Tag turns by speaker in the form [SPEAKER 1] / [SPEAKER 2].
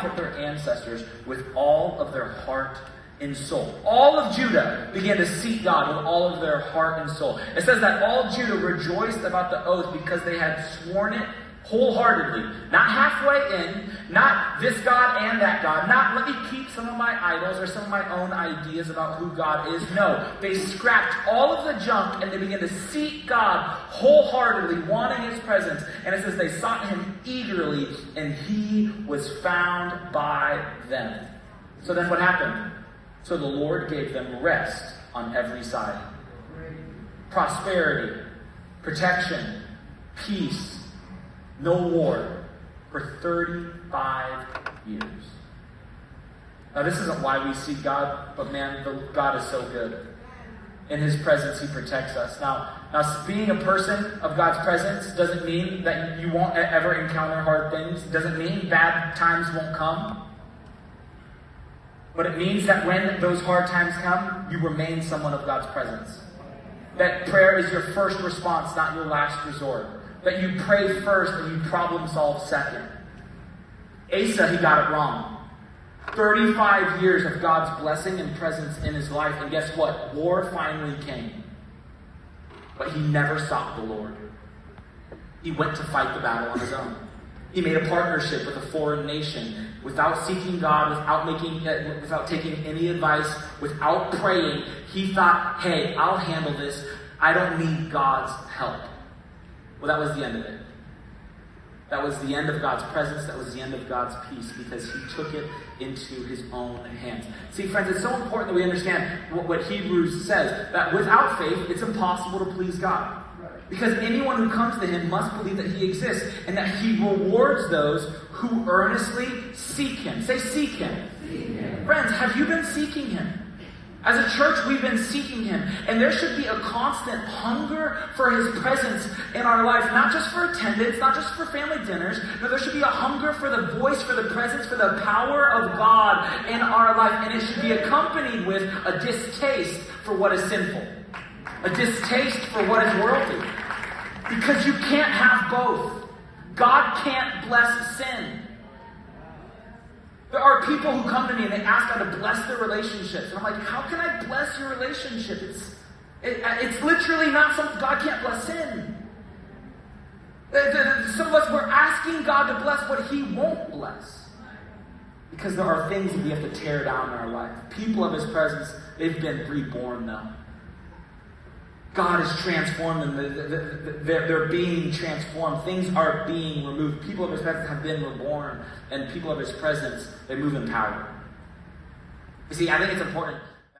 [SPEAKER 1] God of their ancestors with all of their heart and soul. All of Judah began to seek God with all of their heart and soul. It says that all Judah rejoiced about the oath because they had sworn it wholeheartedly. Not halfway in, not this God and that God, not let me keep some of my idols or some of my own ideas about who God is. No, they scrapped all of the junk and they began to seek God wholeheartedly, wanting His presence. And it says they sought Him eagerly and He was found by them. So then what happened? So the Lord gave them rest on every side. Prosperity, protection, peace, no war for 35 years. Now this isn't why we seek God, but man, God is so good. In His presence, He protects us. Now, being a person of God's presence doesn't mean that you won't ever encounter hard things. It doesn't mean bad times won't come. But it means that when those hard times come, you remain someone of God's presence. That prayer is your first response, not your last resort. That you pray first and you problem solve second. Asa, he got it wrong. 35 years of God's blessing and presence in his life. And guess what? War finally came. But he never sought the Lord. He went to fight the battle on his own. He made a partnership with a foreign nation without seeking God, without taking any advice, without praying. He thought, hey, I'll handle this. I don't need God's help. Well, that was the end of it. That was the end of God's presence. That was the end of God's peace because he took it into his own hands. See, friends, it's so important that we understand what Hebrews says, that without faith, it's impossible to please God. Because anyone who comes to him must believe that he exists and that he rewards those who earnestly seek him. Say, seek him. Seek him. Friends, have you been seeking him? As a church, we've been seeking him. And there should be a constant hunger for his presence in our life. Not just for attendance, not just for family dinners. No, there should be a hunger for the voice, for the presence, for the power of God in our life. And it should be accompanied with a distaste for what is sinful. A distaste for what is worldly. Because you can't have both. God can't bless sin. There are people who come to me and they ask God to bless their relationships. And I'm like, how can I bless your relationship? It's literally not something. God can't bless sin. Some of us, we're asking God to bless what he won't bless. Because there are things that we have to tear down in our life. People of his presence, they've been reborn now. God has transformed them. They're being transformed. Things are being removed. People of his presence have been reborn. And people of his presence, they move in power. You see, I think it's important